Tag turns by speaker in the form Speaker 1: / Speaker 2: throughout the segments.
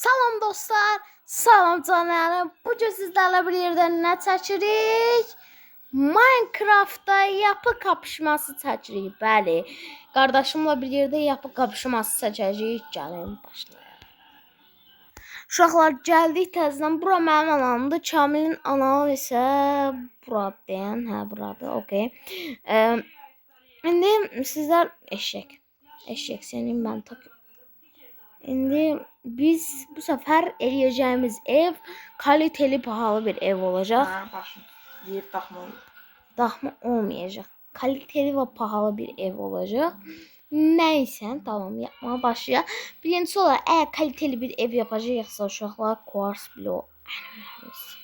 Speaker 1: Salam dostlar, salam canlarım. Bugün sizlerle bir yerden ne çəkirik? Minecraft'ta yapı kapışması çəkirik. Bəli, qardaşımla bir yerdə yapı kapışması çəkəcəyik. Gəlin başlayaq. Uşaqlar gəldik təzədən. Bura mənim alanımdır. Kamilin alanı isə buradan. Hə, buradır. Okay. İndi sizlər eşek senin ben takıyorum. Şimdi biz bu sefer eləyəcəyimiz ev kaliteli pahalı bir ev olacak.
Speaker 2: Başım. Yer daxma.
Speaker 1: Daxma olmayacak. Kaliteli ve pahalı bir ev olacak. Neyse tamam yapmaya başlayaq. Birincisi olarak eğer kaliteli bir ev yapacaqsa uşaqlar quartz bloğu en önemlisi.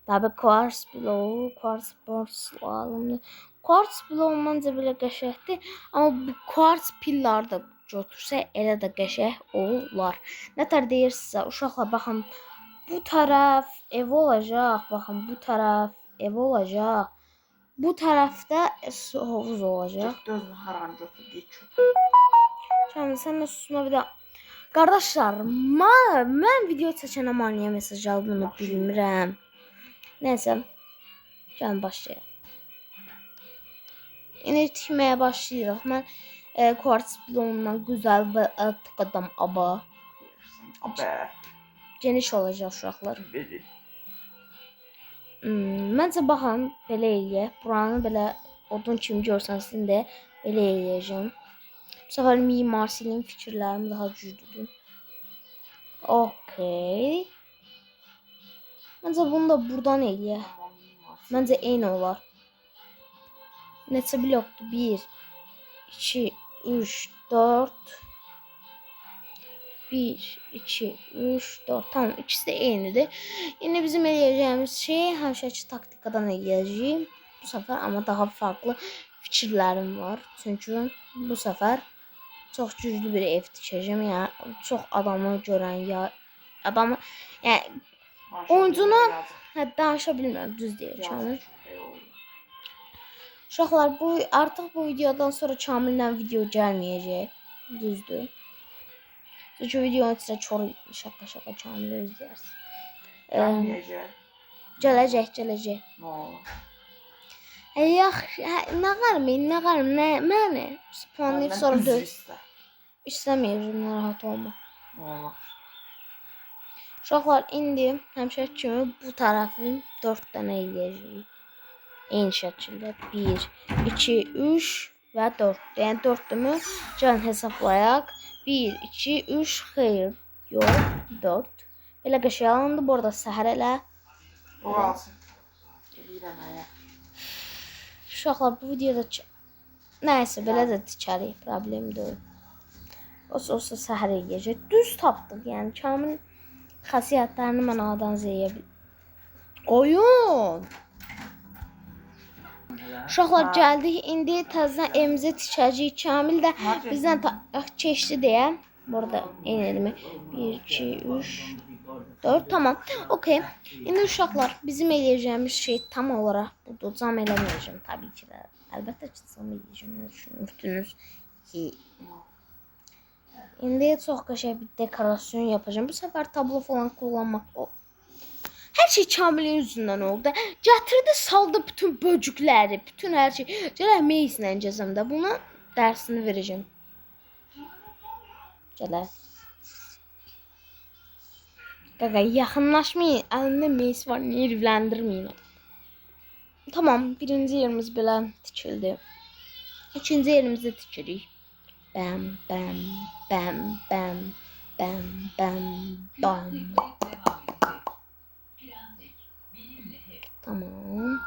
Speaker 1: Tabii quartz bloğu, quartz box lazımdır. Quartz bloğu məncə belə qəşəngdir, amma bu quartz pillar da götürsə elə də qəşəng olar. Nətər deyirsinizsə uşaqlar baxın bu tərəf ev olacaq, baxın bu tərəf ev olacaq. Bu tərəfdə havuz olacaq.
Speaker 2: Dözün haran götürdük.
Speaker 1: Şimdi sen de susma bir de. Qardaşlar, mən video çəkənə maniyə mesaj aldığını bilmirəm. Neyse, gəlin başlayaq. Yine tikməyə başlayırıq. Mən quartz bloğundan güzel ve artık adam aba.
Speaker 2: Abə.
Speaker 1: Geniş olacaq uşaqlar.
Speaker 2: Verir.
Speaker 1: Məncə baxın belə eləyək. Buranı belə odun kimi görsəniz də belə eləyəcəm. Bu sefer Mimar Silin fikirlərim daha güclüdür. Okay. Məncə bunu da buradan eləyək. Məncə eyni olar. Neçə blokdur? 1, 2, 3, 4. 1, 2, 3, 4. Tamam ikisi de eynidir. Yine bizim eləyəcəyimiz şey həmişəki taktikadan eləyəcəyik. Bu sefer ama daha farklı fikirlərim var. Çünkü bu sefer çok güclü bir ev tikəcəm. Yəni çox adamı görən ya adamı yəni oyuncunu danışa bilmirəm, düz deyir Kamil. Uşaqlar bu artıq bu videodan sonra Kamillə video gəlməyəcək. Düzdür. Çünki videonun içində çox şaka Kamil izləyərsən. Gələcək. Yaxşı, nə qarım, mənə planlayıb sonra döv. İstəməyəcəm, narahat olma. Uşaqlar indi həmişə kimi bu tərəfi 4 dənə eləyəcəyik. Eyni şəkildə 1, 2, 3 və 4. Yəni 4-dümü can hesablayaq. 1, 2, 3, xeyr, yox, 4. Belə qəşəng alındı. Bu arada səhər elə.
Speaker 2: Orası.
Speaker 1: Uşaqlar bu videoda nəysə belə də tikərik, problem deyil. Olsa səhər eləyəcək. Düz tapdıq, yəni Kamil xasiyyətlərini mən A'dan Z'yə oyun. Uşaqlar gəldik. İndi təzədən evimizi tikəcəyik. Kamil də bizdən keçdi deyə. Burada eyni 1, 2, 3, 4. Tamam. Okay. İndi uşaqlar bizim eləyəcəyimiz şey tam olaraq budur. Cam eləməyəcəm tabii ki də. Əlbəttə ki, cam eləyəcəm. Nə düşünürsünüz ki? İndi çox qəşəng bir dekorasyon yapacağım. Bu sefer tablo falan kullanmaq o. Her şey Kamil'in yüzünden oldu. Getirdi saldı bütün böcükleri, bütün her şey. Gələ meyslə cəzəmdə buna dərsini verəcəm. Gələ. Qaqa yaxınlaşmayın. Əlində meys var, nervləndirməyin. Tamam, birinci yerimiz belə tikildi. İkinci yerimizi tikirik. Bam bam bam bam bam bam bam. Tamam.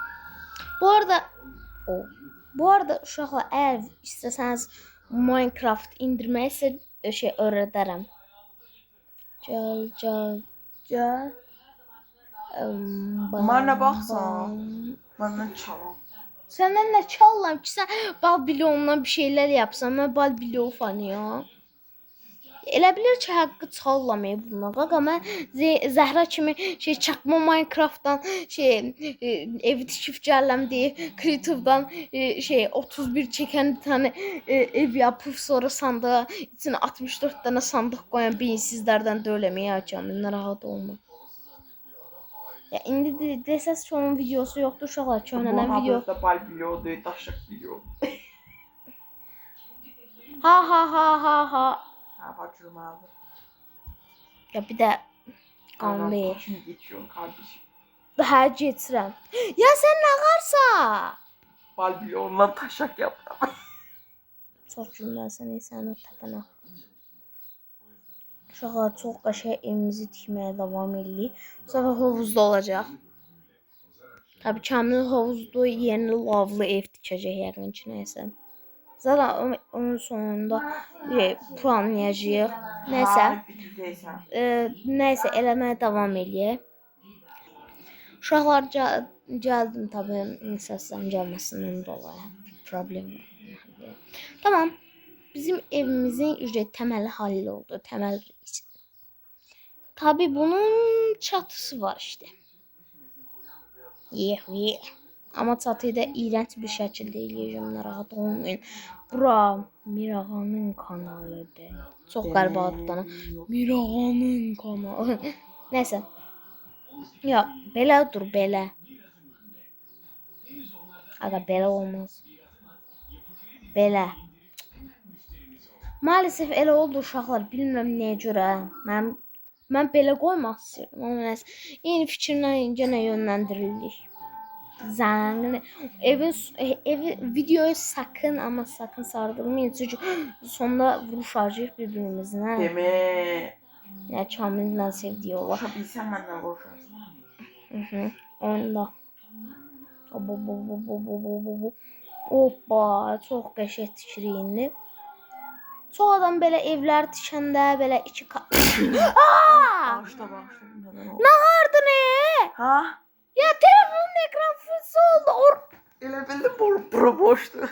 Speaker 1: Bu arada uşaqlar eğer istəsəniz Minecraft indirməyə şey öyrədərəm. Gəl.
Speaker 2: Mənə baxsan, məndən çalam.
Speaker 1: Səndən nə çallam ki, sən bal bloğundan bir şeyler yapsan, mən bal bloğu fanıyam. Elə bilir ki, haqqı çallamayıb bununla. Qaqa mən Zəhra kimi çakma Minecraftdan evi tikib gələm deyə Creative'dan 31 çəkən bir tane ev yapıb sonra sandığa içine 64 tane sandıq qoyan beyinsizlərdən döyləməyə açam. Narahat olma. Ya indi desəz ki onun videosu yoxdur uşaqlar. Köhnələn video.
Speaker 2: Bu da bal biliyor, daşak biliyor.
Speaker 1: Ha ha ha ha ha.
Speaker 2: Ha bacım abi.
Speaker 1: Ya bir də qanlı.
Speaker 2: Şimdi geçiyorum kardeşim.
Speaker 1: Hə geçirəm. Ya sən nə qarsa?
Speaker 2: Bal biliyor, ondan taşak yaptım.
Speaker 1: Çox gülməsən sən o təpənə. Uşaqlar çox qəşəng evimizi tikməyə davam edirik. Bu səfər hovuzda olacaq. Tabii Kamil hovuzda yeni lavlı ev tikəcək yəqin ki nəysə. Zaten onun sonunda planlayacağıq. Nəysə. Nəysə eləməyə davam eləyək. Uşaqlar gəldim tabii səslərim gəlməsindən dolayı problem var. Tamam. Bizim evimizin ücret təməli hall oldu. Təməl için. Tabii bunun çatısı var işte. Ama çatıyı da iğrenç bir şekilde eləyəcəm. Narahat olmayın. Bura Mirağanın kanalıdır. Çox qəribə adlanır. Mirağanın kanalı. Neyse. Ya belə dur belə. Aga belə olmaz. Belə. Maalesef elə oldu uşaqlar. Bilmirəm nəyə görə. Mən belə qoymaq istəyirdim. Amma nəsə yeni fikirlə yenə yönləndiririk. Zəngini evi videoyu sakın ama sakın sardırmayın. Çünki sonunda vuruşacağıq bir-birimizlə.
Speaker 2: Deme.
Speaker 1: Ya Kamil'lə sevdiyi olar.
Speaker 2: Bilsən məndən vuruşarsın.
Speaker 1: Onda. Hoppa, çox qəşəng tikirik indi. Çox adam belə evlər tikəndə belə iki
Speaker 2: Bağışla.
Speaker 1: Nə vardı ne?
Speaker 2: Ha?
Speaker 1: Ya telefonun ekran fısı oldu.
Speaker 2: Elə bildim bura boşdu.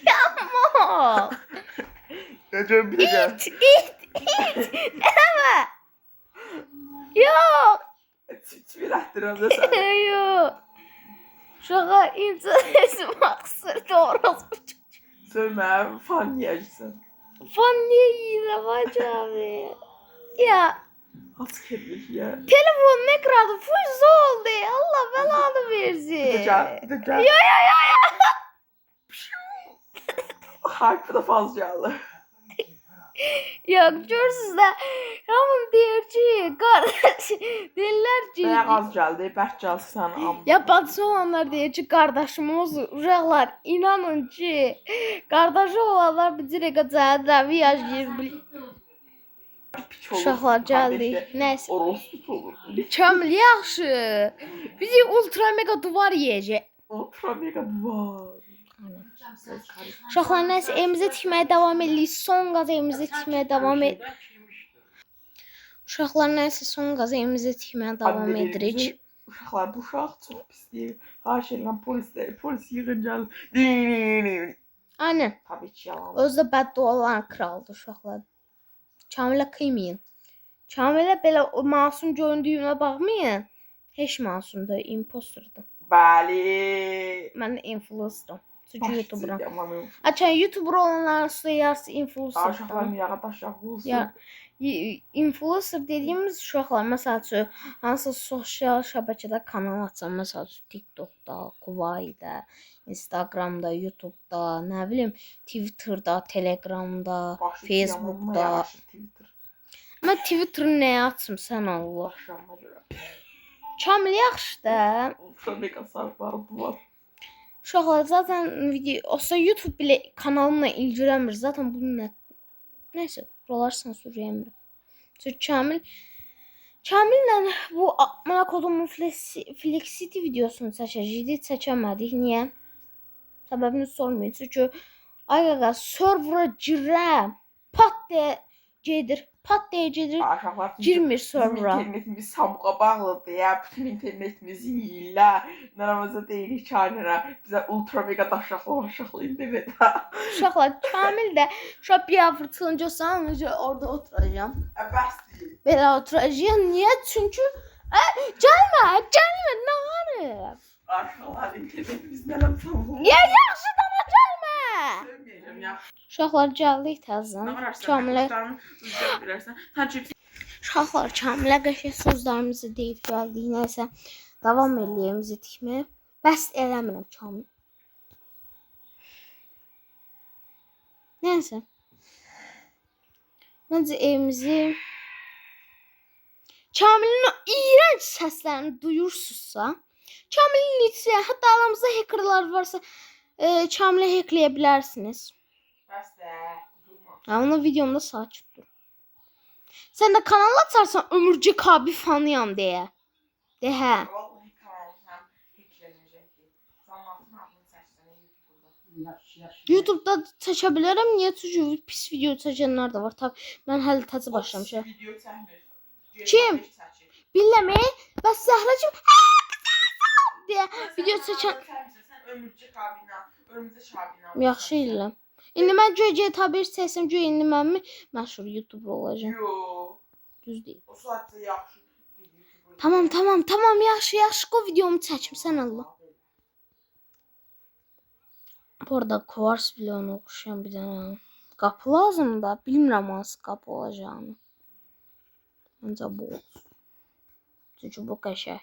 Speaker 1: Yapma.
Speaker 2: Necəm bir də.
Speaker 1: İt. Nereme? Yok.
Speaker 2: Çivir ətdirəm də sən.
Speaker 1: Yok. Şaka internetim aksırdı orası.
Speaker 2: Sövmə, fan yiyəcəksən.
Speaker 1: Fan niye yiyine bacağım? Ya.
Speaker 2: Az kirlik ya.
Speaker 1: Telefonun ekranı fısı oldu. Allah belanı versin.
Speaker 2: Bir de gel.
Speaker 1: Ya.
Speaker 2: Harbi da fazlalı.
Speaker 1: Yok görürsünüz de. Hamın deyir ki kardeş. Deyirlər ki.
Speaker 2: Bəyə az gəldi, bərk gəlsən amma.
Speaker 1: Ya bacısı olanlar deyir ki kardeşim olsun. Uşaqlar inanın ki. Kardeşi olanlar bir dirəqə cəhənnəmi yaşayır. Uşaqlar gəldik. Nəysə.
Speaker 2: Orospu olur.
Speaker 1: Kamil yaxşı. Bizi ultra mega duvar yeyəcək.
Speaker 2: Ultra mega var.
Speaker 1: Uşaqlar nəysə evimizi tikməyə davam edirik. Son qaz evimizi tikməyə davam edirik. Uşaqlar nəysə son qaz evimizi tikməyə davam edirik.
Speaker 2: Uşaqlar bu uşaq çox pisdir. Xahiş edirəm polis yığın gəlin.
Speaker 1: Aynen.
Speaker 2: Tabii ki yalan.
Speaker 1: Özdə bədduaların kralıdır uşaqlar. Kamilə qıymayın. Kamilə belə masum göründüyünə baxmayın. Heç masumdur, impostordur.
Speaker 2: Bəli.
Speaker 1: Mən influencer'ım. Çünki YouTuber'ım.
Speaker 2: YouTuber'ım.
Speaker 1: Açan YouTuber olanlar üstə yarısı influencer.
Speaker 2: Uşaqlar mirağa daşaq olsun.
Speaker 1: Ya influencer dediyimiz uşaqlar məsəl üçün hansısa sosial şəbəkədə kanal açan, məsəl üçün TikTokda, Kuvayidə, Instagramda, YouTube'da, nə bilim Twitter'da, Telegramda, Facebook'da. Mən Twitter'ı nəyə açım sən Allah? Kamil yaxşıdır.
Speaker 2: Ultra mega sarıqları var.
Speaker 1: Uşaqlar zaten video, olsa YouTube bile kanalımla ilgilenmir. Zaten bunun ne? Neyse, buralar sansürleyemiyorum. Çünkü Kamil'le bu amına kodumun Flexity videosunu seçemedik. Niye? Sebebini sormayın. Çünkü ay server'a girəm. Pat diye gedir. Pat deyə gedir.
Speaker 2: Aşağılar
Speaker 1: Girmir
Speaker 2: bizim
Speaker 1: sonra.
Speaker 2: internetimiz Samuqa bağlıdır ya. Bütün internetimizi yiyirlər. Naramıza deyirik Kamilə. Bizə ultra mega daşaqlı internet.
Speaker 1: Uşaqlar Kamil də uşaq bir fırtınca olsan orada oturacağam.
Speaker 2: Bəsdir.
Speaker 1: Belə oturacağam. Niyə? Çünki gəlmə, nə var?
Speaker 2: Aşağılar internetimiz nələm Samuqa.
Speaker 1: Ya yaxşı dama gəlmə.
Speaker 2: Sevməyəcəm ya.
Speaker 1: Uşaqlar gəldik
Speaker 2: Nə
Speaker 1: təzədən.
Speaker 2: var sən?
Speaker 1: Kamilə
Speaker 2: Uzaq bilərsən. Sən çips
Speaker 1: Uşaqlar Kamilə qəşəng sözlərimizi deyib gəldik. Nəsə davam eləyək bizi tikməyə. Bəs eləmirəm Kamil. Nəysə. Məncə evimizi Kamilin o iğrənc səslərini duyursunuzsa, Kamilin lütfen hətta aramızda hackerlar varsa Kamil'i hackləyə bilərsiniz.
Speaker 2: bəs də. Durma.
Speaker 1: Ya onu videomda sakit dur. Sen de kanal açarsan Ömürcük abi fanıyam deyə. De hə.
Speaker 2: Vallahi kanalım həm hacklənəcəkdir. Zamanın adını səslənə YouTube'da.
Speaker 1: YouTube'da çəkə bilərəm. Niyə? Çünki pis video çəkənlər də var. Tabii mən hələ təzə başlamışam.
Speaker 2: Video çəkmir.
Speaker 1: Kim? Billəmi? Bəs Zəhracığım deyə video çəkən
Speaker 2: Sən Ömürcük abinə, Ömürcük abinə.
Speaker 1: yaxşı eləyirəm. İndi mən GTA 1 çəksəm indi mən məşhur YouTuber olacağam.
Speaker 2: Yo.
Speaker 1: Düz deyil.
Speaker 2: O saatdə yaxşı bir YouTuber.
Speaker 1: Tamam yaxşı o videomu çəkim sən Allah. Bu arada Quartz bloğuna oxşayan bir dənə qapı lazım da bilmirəm hansı qapı olacağını. Məncə bu olsun. Çünki bu qəşəng.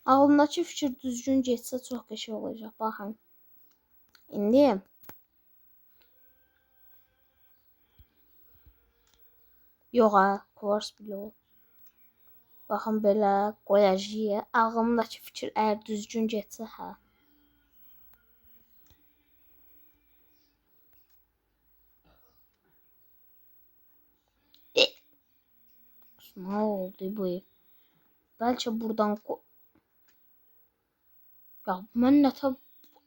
Speaker 1: Ağlımdakı fikir düzgün getsə çox qəşəng olacaq. Baxın. İndi yox ha, Quartz bloğu. Baxın belə qoyacağıq. Ağlımdakı fikir əgər düzgün getsə hə. Ne oldu bu ev? Bəlkə buradan ya mən nə tab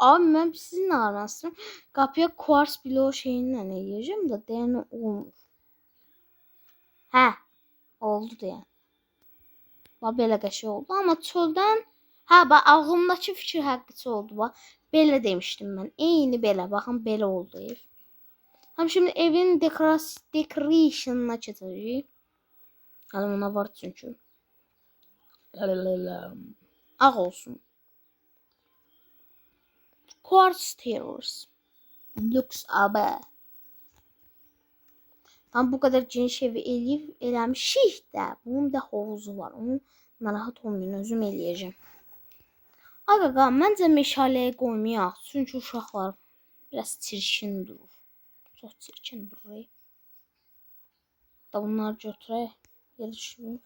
Speaker 1: abi mən sizin aranızda qapıya Quartz bloğu şeyinlə eləyəcəm də deyən olmur. Hə, oldu deyən. Bax belə qəşəng oldu amma çöldən bax ağlımdakı fikir həqiqətçi oldu bax. Belə demişdim mən. Eyni belə baxın belə oldu ev. Həm şimdi evin decoration'ına keçəcəyik. Həlim ona var çünki. Ağ olsun. Quartz Terrors. Lux abi. Tam bu kadar geniş evi eləmişik də. Bunun da hovuzu var. Onun narahat olmayın özüm eləyəcəm. Aga məncə meşaleyə qoymayaq. Çünki uşaqlar biraz çirkin durur. Çox çirkin durur. Da bunları götürək. Yerə düşmür.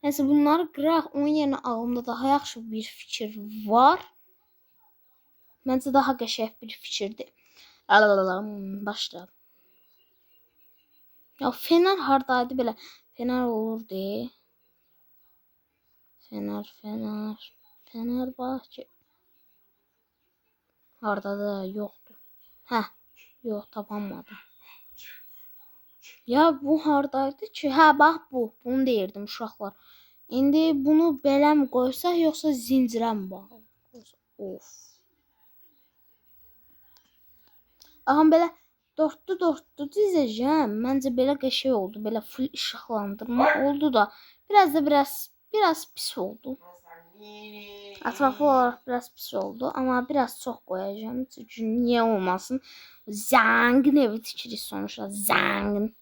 Speaker 1: Neyse bunları qıraq. Onun yerine ağlımda daha yaxşı bir fikir var. Məncə daha qəşəng bir fikirdir. Başla. Ya fener hardaydı belə. Fener olurdu. Fener bax ki. Hardadır? Yoxdur. Hə. Yox tapamadım. Ya bu hardaydı ki? Hə bax bu. Bunu deyirdim uşaqlar. İndi bunu belə mi qoysaq yoxsa zincirə mi bağlayaq? Of. Axı belə dörtlü dizəcəm. Məncə belə qəşəng oldu. Belə full işıqlandırma oldu da. Biraz pis oldu. Ətraflı olarak biraz pis oldu. Ama biraz çok koyacağım. Çünkü niye olmasın? Zəngin evi tikirik sonuçta. Zəngin.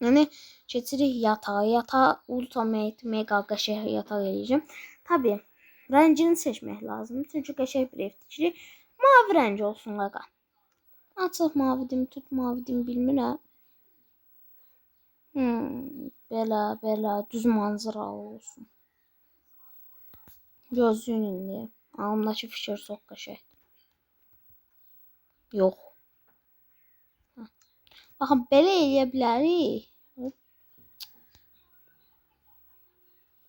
Speaker 1: Yani keçirik yatağa. Yatağa ultimate mega qəşəng yataq eləyəcəm. Tabii rəngini seçmək lazım. Çünkü qəşəng bir ev tikirik. Mavi rəng olsun qaqa. Açıq mavidim, tut mavidim bilmirəm. Belə düz manzaralı olsun. Gözlüyün indi. Ağımdakı fikir çox qəşəngdir. Yox. Baxın belə eləyə bilərik.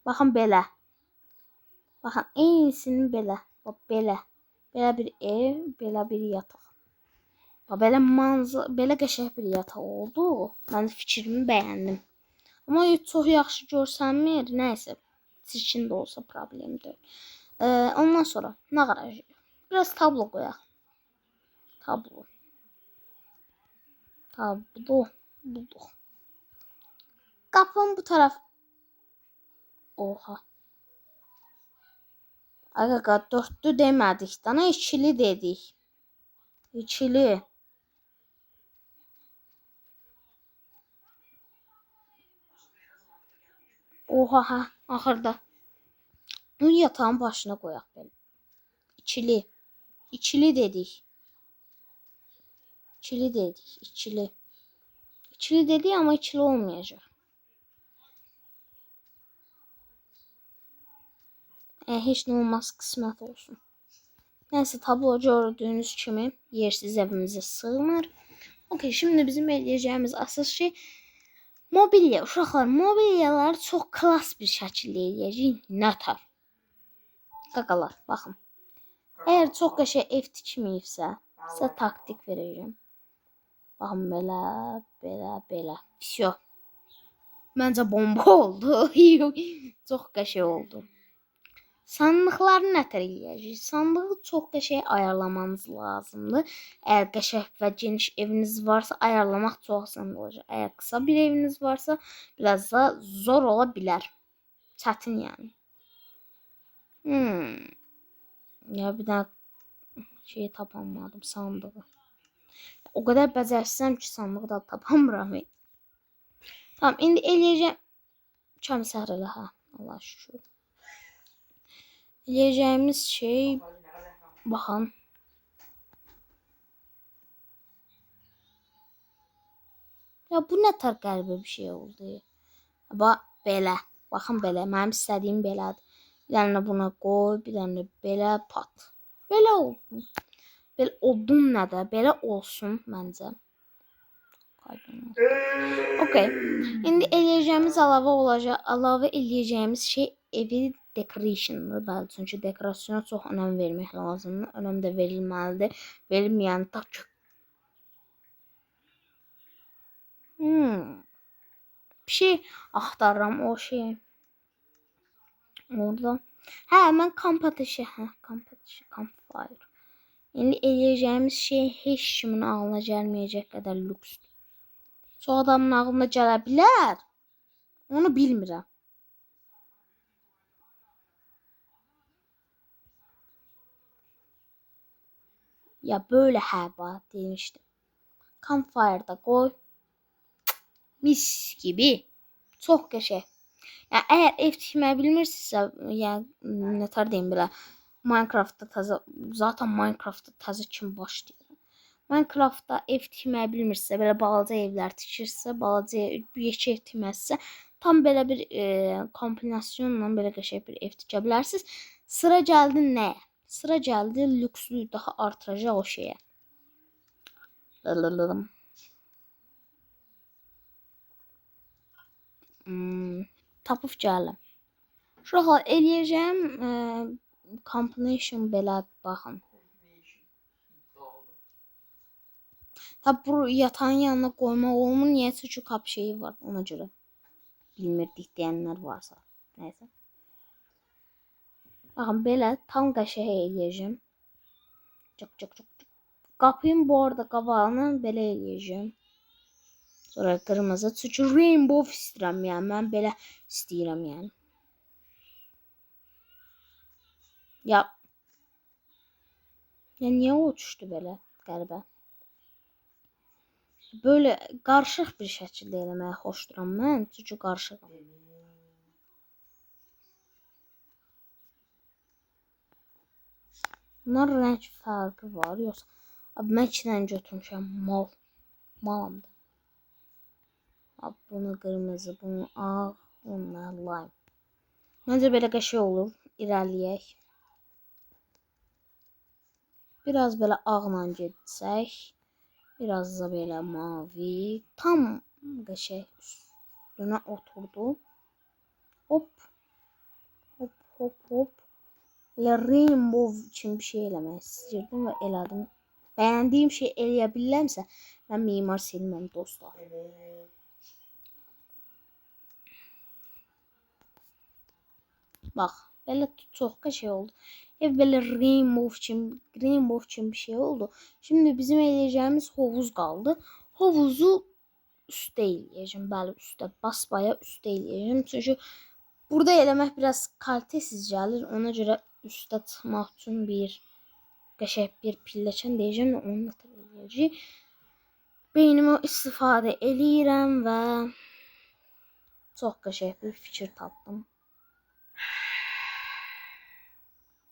Speaker 1: Baxın belə. Baxın eynisini belə. Bax belə. Belə bir ev, belə bir yataq. Belə manzara, belə qəşəng bir yataq oldu. Mən fikrimi bəyəndim. Amma çox yaxşı görsənmir. Nəysə, çirkin də olsa problem deyil. Ondan sonra nə qarajıq? Biraz tablo qoyaq. Tablo. Bulduq. Qapının bu taraf. Oha. Aga, dörtlü demədik. Dana ikili dedik. İkili. Oha, ha, axırda. Bunu yatağın başına qoyaq belə. İkili. İkili dedik. İkili dedik. İkili. İkili dedik ama ikili olmayacaq. Heç nə olmaz, qismət olsun. Neyse, tablo gördüğünüz kimi yersiz evimize sığmır. Okey, şimdi bizim eləyəcəyimiz asıl şey mobilya. Uşaqlar, mobilyaları çox klas bir şəkildə eləyəcəyik. Nətər? Qaqalar, baxın. Əgər çox qəşəng ev tikməyibsə, sizə taktik verəcəm. Baxın, belə. Всё. Məncə bomba oldu. Çox qəşəng oldu. Sandıqları nətər eləyəcəyik? Sandığı çox qəşəng ayarlamanız lazımdır. Əgər qəşəng və geniş eviniz varsa, ayarlamaq çox asan olacaq. Əgər qısa bir eviniz varsa, biraz da zor ola bilər. Çətin yəni. Ya bir daha şeyi tapamadım, sandığı. O kadar bəcərsizəm ki, sandığı da tapamıram. Tamam, indi eləyəcəm. Çam səhərlə, ha. Allah şükür. Eləyəcəyimiz şey, baxın. Ya bu nə tər qəribə bir şey oldu. Belə. Baxın belə. Mənim istədiyim belədir. Bir dənə buna qoy, bir dənə belə pat. Belə olsun. Belə odun nədir? Belə olsun məncə. Okey. İndi eləyəcəyimiz əlavə eləyəcəyimiz şey evi decoration'dır. Bəli, çünki dekorasyona çox önəm vermək lazımdır. Önəm də verilməlidir. Verilməyən da bir şey axtarıram o şey. Orada. Hə, mən kamp ateşi. Campfire. İndi eləyəcəyimiz şey heç kimin ağlına gəlməyəcək qədər lüksdür. Çox adamın ağlına gələ bilər. Onu bilmirəm. Ya böyle hava demiştim. Campfire'da koy. Mis gibi. Çox qəşəng. Ya eğer ev tikməyi bilmirsinizsə, yəni nətər deyim belə, Minecraft'da zaten Minecraft'da təzə kim başlayır. Minecraft'da ev tikməyi bilmirsə, belə balaca evlər tikirsə, balaca bir ev tikməzsə, tam belə bir kombinasyonla belə qəşəng bir ev tikə bilərsiniz. Sıra gəldi nəyə? Sıra gəldi lükslüyü daha artıracaq o şeyə. Tapıb gələm. Uşaqlar, eləyəcəm combination belə, baxın. Bu yatağın yanına qoymaq olmur. Niyə? Çünki qap şeyi var, ona görə. Bilmirdik deyənlər varsa. Nəysə. Baxın, belə tam qəşəng eləyəcəm. Qapının bu arada qabağını belə eləyəcəm. Sonra qırmızı. Çünki rainbow istəyirəm, yəni. Mən belə istəyirəm, yəni. Ya niyə o düşdü belə qəribə? Böyle qarışıq bir şəkildə eləməyi xoşduram mən. Çünki qarışığam. Bunlar rəng fərqi var, yoxsa? Abi mən 2 dənə götürmüşəm. Malamdır. Abi bunu qırmızı, bunu ağ, bunu lime. Məncə belə qəşəng olur. İrəliyək. Biraz belə ağla getsək. Biraz da böyle mavi. Tam qəşəng üstünə oturdu. Hop. Elə rainbow üçün bir şey eləmək istəyirdim və elədim. Bəyəndiyim şey eləyə bilərəmsə, mən Mimar Seliməm dostlar.
Speaker 2: Evet.
Speaker 1: Bax, belə çox qəşəng oldu. Ev belə rainbow kimi bir şey oldu. Şimdi bizim eləyəcəyimiz hovuz qaldı. Hovuzu üstə eləyəcəm. Bəli, üstə, basbaya üstə eləyəcəm. Çünki burada eləmək biraz kalitəsiz gəlir. Ona görə üstə çıxmaq üçün bir qəşəng bir pilləkən deyəcəm və onu da eləyəcək. Beynimə istifadə eləyirəm və çox qəşəng bir fikir tapdım.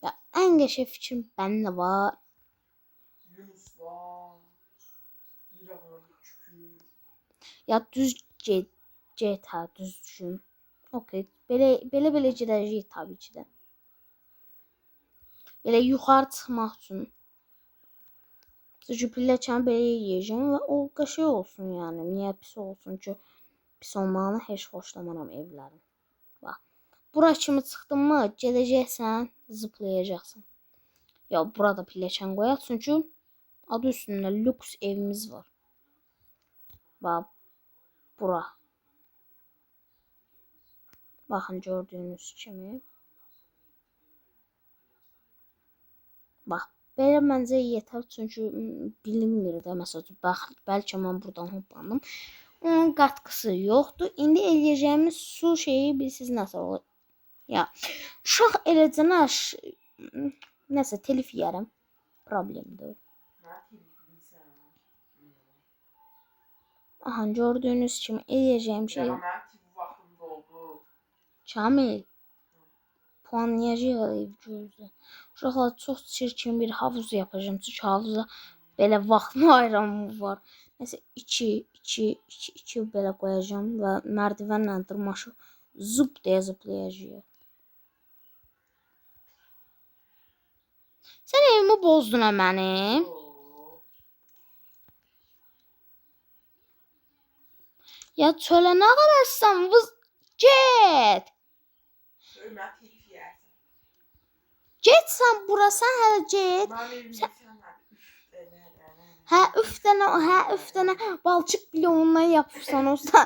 Speaker 1: Ya en qəşəng fikrim bende var.
Speaker 2: Yunus var. İrağın çükür.
Speaker 1: Ya düz get ha düzgün. Okey. Belə gedəcəyik tabii ki də. Belə yuxarı çıxmaq üçün. Çünki pilləkəni belə yeyəcəm və o qəşəng olsun yani. Niyə pis olsun ki? Pis olmağını heç xoşlamaram evlərin. Bax. Bura kimi çıxdın mı, gedəcəksən, zıplayacaqsan. Ya burada pilləkən qoyaq çünki adı üstündə lüks evimiz var. Bax. Bura. Baxın gördüyünüz kimi. Bax. Belə məncə yetər çünki bilinmir də məsələn. Bax, bəlkə mən buradan hoppandım. Onun qatqısı yoxdur. İndi eləyəcəyimiz su şeyi bilsiz nəsə olur. Ya uşaq eləcənə nəsə telif yeyərəm. Problemdir. Aha gördüyünüz kimi eləyəcəyim şey. Kamil. Puanlayacağıq ev gözlə. Uşaqlar çox çirkin bir havuz yapacağım. Çünki havuza belə vaxtım ayıramı var. Nəsə 2 belə qoyacağım və mərdivənlə dırmaşıb zup deyə zıplayacağıq. Sən evimi bozdun ha mənim. Ya çölə nə qararsan? Get. Get sən bura, sən hələ get. Hə, üf dənə balçıq bloğundan yapırsan olsa.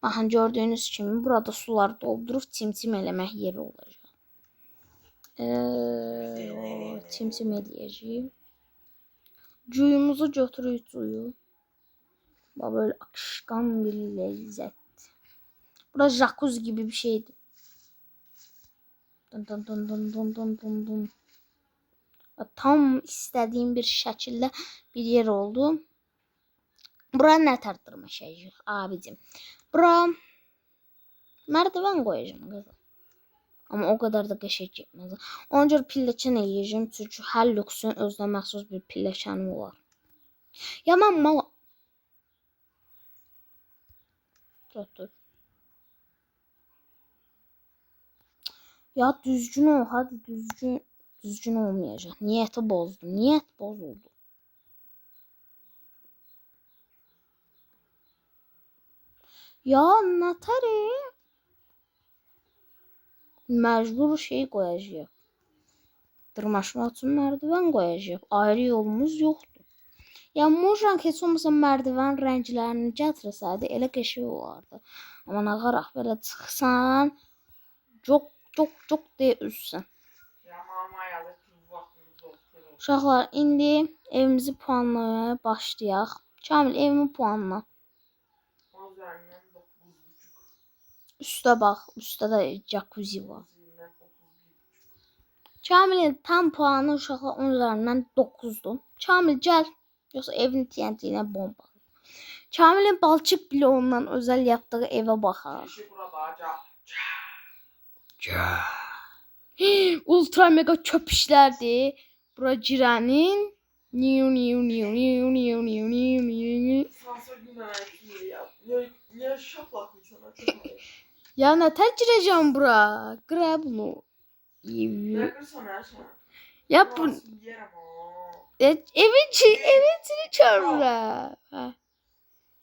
Speaker 1: Baxın gördüyünüz kimi burada suları doldurub çimçim eləmək yeri olacaq. Çimçim eləyəcəyik. Cuyumuzu götürürük suyu. Bax böyle akışkan bir lezzet. Burası jacuzzi gibi bir şeydi. Dın dın dın dın dın dın dın dın. Tam istediğim bir şekilde bir yer oldu. Buraya ne tarttırma şey abicim. Buraya merdiven koyacağım kızım. Ama o kadar da qəşəng getməz. Ona görə pilləkən eləyəcəm. Çünki hər lüksün özünə məxsus bir pilləkəni var. Ya mən mal... Dur. Ya düzgün ol. Hadi düzgün olmayacak. Niyeti bozdum. Niyet bozuldu. Ya Natari. Mecbur şey koyacağıq. Dırmaşmaq üçün merdiven koyacağıq. Ayrı yolumuz yoktu. Ya Mojang heç olmasa merdiven rənglərini gətirsəydi elə qəşəng olardı. Amma nə qaraq belə çıxsan çok deyə üzsən. Uşaqlar indi evimizi puanlamaya başlayaq. Kamil evimi puanla. Üstə bax, üstə də jacuzzi var. Kamil'in tam puanı uşaqlar 10 üzərindən 9'dur. Kamil gəl. Yoxsa evin TNT-nə bomba. Kamil'in balçıq bloğundan özel yaptığı eve baxaq. Ultra mega çöp işlərdi. Bura girənin. Ya nətər girəcəm bura? Qıra bunu. Ya bu evin içini çörlə.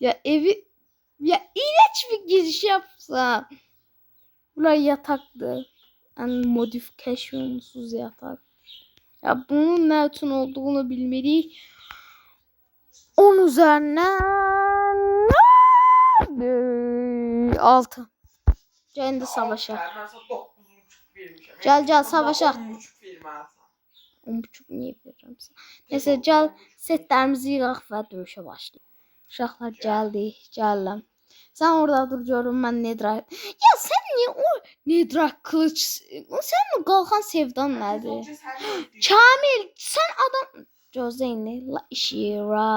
Speaker 1: Ya evi ya iğrenç bir giriş yapsam. Burası yatakdı. Yani modifikasyonsuz yatak. Ya bunun ne için olduğunu bilmeliyiz. 10 üzerinden 6. Gəlin də savaşaq.
Speaker 2: Mən sana 9,5 vermişəm.
Speaker 1: Gəl savaşaq.
Speaker 2: 10,5 verməlisən.
Speaker 1: 10,5 niyə verirəm sən? Neyse gəl setlərimizi yığaq və döyüşə başlayaq. Uşaqlar gəldik, gəlirəm. Sən orada dur görüm mən Nedrak. Ya sən niyə o Nedrak kılıç? Sən mi qalxan sevdan nədir? Kamil sən adam gözləyini la işira.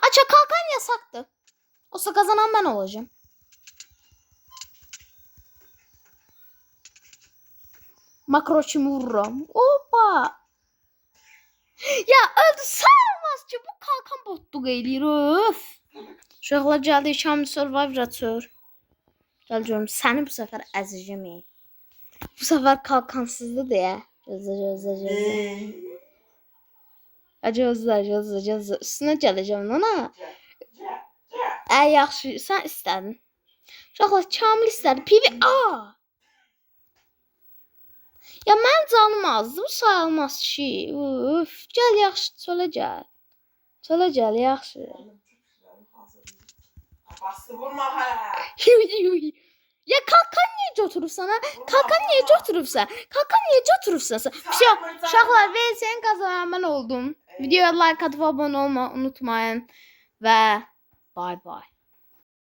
Speaker 1: Aça kalkan yasaktı. Olsa kazanan ben olacağım. Makro kimi vururum. Hoppa. Ya öldü sayılmaz ki bu kalkan botluq eləyir. Öf. Uşaqlar gəldi Kamil Survivor açır. Gəl görüm səni bu səfər əzəcəm. Bu səfər kalkansızdı deyə. Gözlə. Gözlə. Üstünə gələcəm ona. Yaxşı, sən istədin. Uşaqlar Kamil istədi. PvA. Ya mənim canım azdı. Bu sayılmaz ki. Üf. Gəl yaxşı, çölə gəl. Çölə gəl, yaxşı.
Speaker 2: Bastı vurma hələ.
Speaker 1: Ya kalkan niyə götürübsən ha? Kalkan niyə götürübsən? Kalkan niyə götürübsən sən? Uşaqlar VS'nin kazanan mən oldum. Videoya like atıp abone olmayı unutmayın. Və bay bay.